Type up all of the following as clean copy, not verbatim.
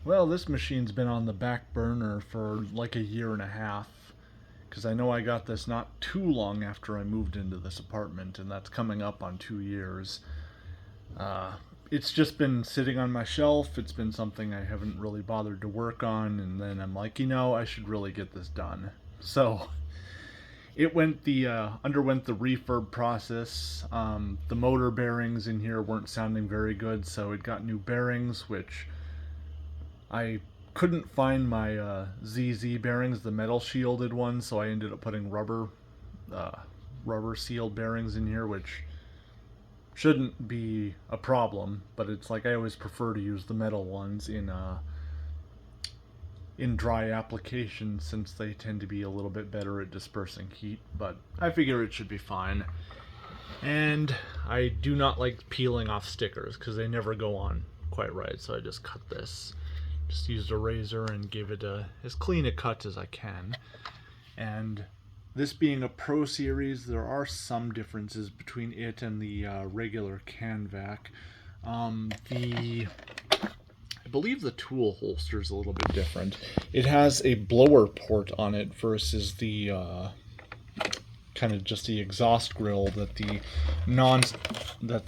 Well, this machine's been on the back burner for like a year and a half. Because I know I got this not too long after I moved into this apartment, and that's coming up on 2 years. It's just been sitting on my shelf. It's been something I haven't really bothered to work on, and then I'm like, I should really get this done. So it underwent the refurb process. The motor bearings in here weren't sounding very good, so it got new bearings, which I couldn't find my ZZ bearings, the metal shielded ones, so I ended up putting rubber sealed bearings in here, which shouldn't be a problem, but it's like I always prefer to use the metal ones in dry applications since they tend to be a little bit better at dispersing heat, but I figure it should be fine. And I do not like peeling off stickers because they never go on quite right, so I just cut this. Just used a razor and gave it as clean a cut as I can. And this being a Pro Series, there are some differences between it and the regular canvac. I believe the tool holster is a little bit different. It has a blower port on it versus the kind of just the exhaust grill that the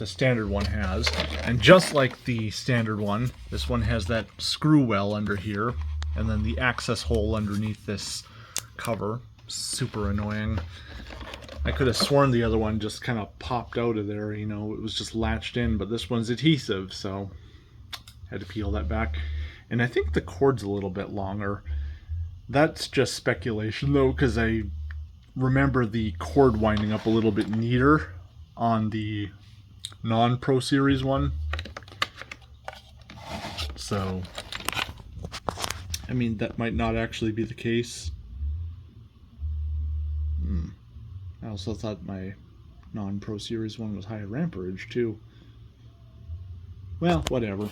standard one has. And just like the standard one, this one has that screw well under here, and then the access hole underneath this cover. Super annoying. I could have sworn the other one just kind of popped out of there, it was just latched in, but this one's adhesive, so had to peel that back. And I think the cord's a little bit longer. That's just speculation though, because I remember the cord winding up a little bit neater on the non-Pro Series one. So, I mean, that might not actually be the case. I also thought my non-Pro Series one was higher amperage too. Well, whatever.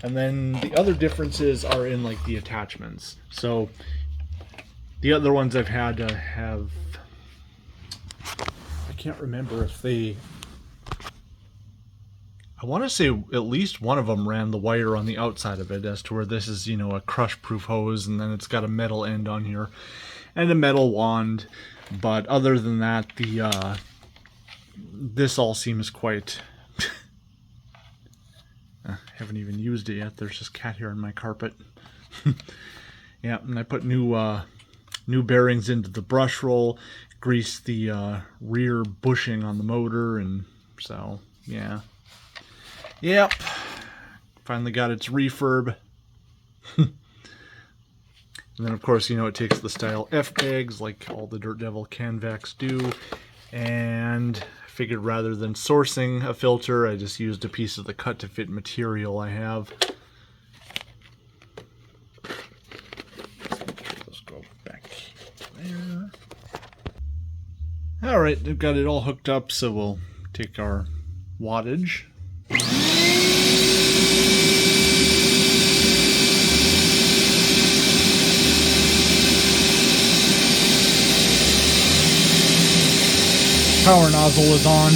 And then the other differences are in like the attachments. So the other ones I've had have, I can't remember if they, I want to say at least one of them ran the wire on the outside of it, as to where this is, a crush-proof hose, and then it's got a metal end on here and a metal wand. But other than that, this all seems quite I haven't even used it yet. There's just cat hair on my carpet. Yeah, and I put new bearings into the brush roll, greased the rear bushing on the motor, and so yeah. Yep. Finally got its refurb. And then of course, it takes the Style F pegs like all the Dirt Devil canvacs do, and I figured rather than sourcing a filter, I just used a piece of the cut to fit material I have. Let's go back there. Alright, I've got it all hooked up, so we'll take our wattage. Power nozzle is on.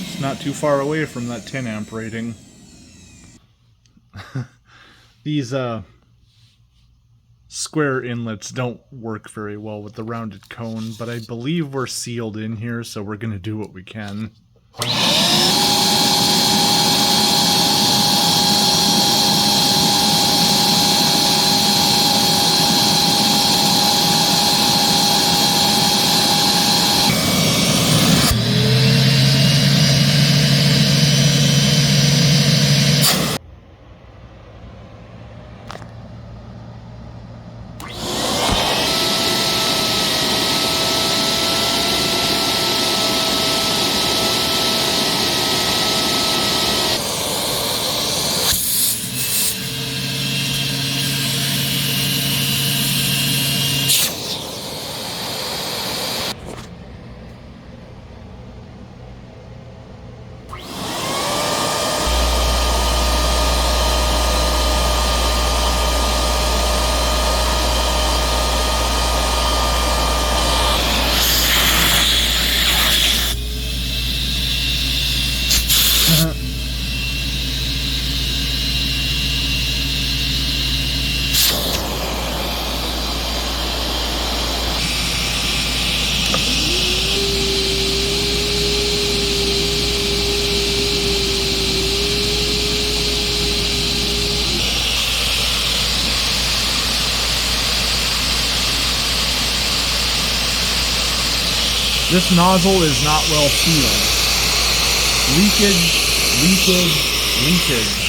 It's not too far away from that 10 amp rating. These square inlets don't work very well with the rounded cone, but I believe we're sealed in here, so we're going to do what we can. This nozzle is not well sealed. Leakage, leakage, leakage.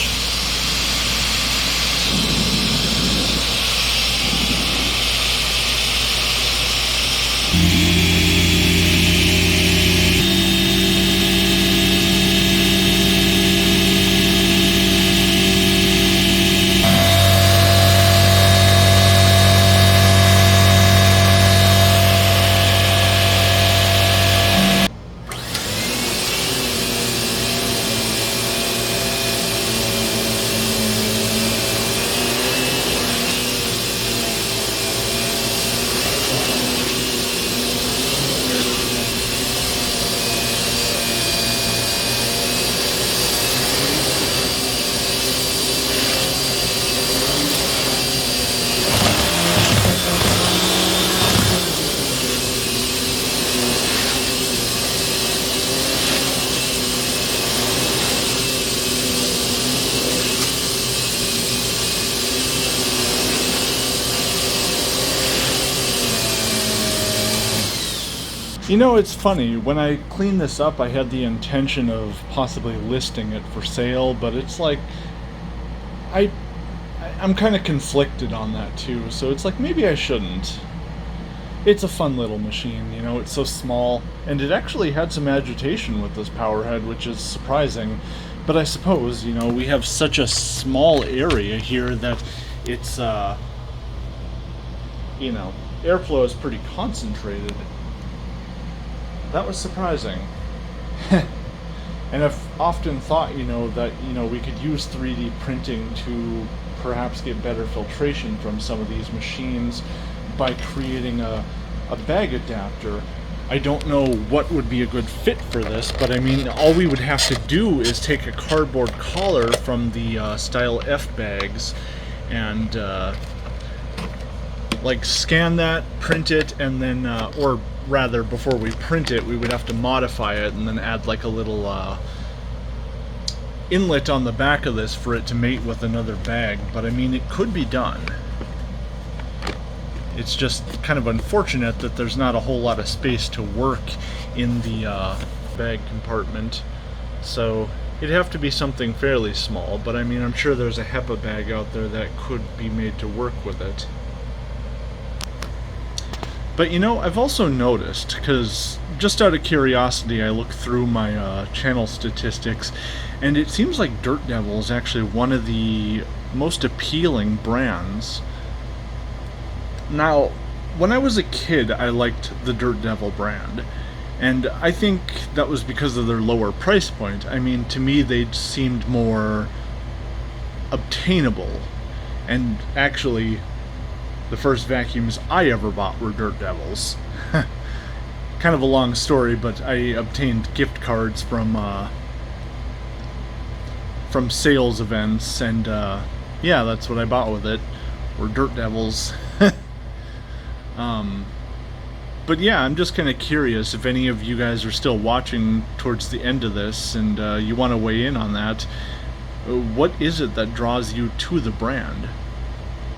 You know, it's funny, when I cleaned this up, I had the intention of possibly listing it for sale, but it's like, I'm kind of conflicted on that too, so it's like, maybe I shouldn't. It's a fun little machine, you know, it's so small, and it actually had some agitation with this power head, which is surprising, but I suppose, you know, we have such a small area here that it's, you know, airflow is pretty concentrated. That was surprising. And I've often thought, you know, that, you know, we could use 3D printing to perhaps get better filtration from some of these machines by creating a bag adapter. I don't know what would be a good fit for this, but I mean, all we would have to do is take a cardboard collar from the Style F bags and like scan that, print it, and then, or rather, before we print it, we would have to modify it and then add like a little inlet on the back of this for it to mate with another bag. But I mean, it could be done. It's just kind of unfortunate that there's not a whole lot of space to work in the bag compartment. So it'd have to be something fairly small, but I mean, I'm sure there's a HEPA bag out there that could be made to work with it. But you know, I've also noticed, because just out of curiosity I looked through my channel statistics, and it seems like Dirt Devil is actually one of the most appealing brands. Now, when I was a kid, I liked the Dirt Devil brand, and I think that was because of their lower price point. I mean, to me they seemed more obtainable, and actually the first vacuums I ever bought were Dirt Devils. Kind of a long story, but I obtained gift cards from sales events, and yeah, that's what I bought with it, were Dirt Devils. But yeah, I'm just kind of curious if any of you guys are still watching towards the end of this, and you want to weigh in on that. What is it that draws you to the brand?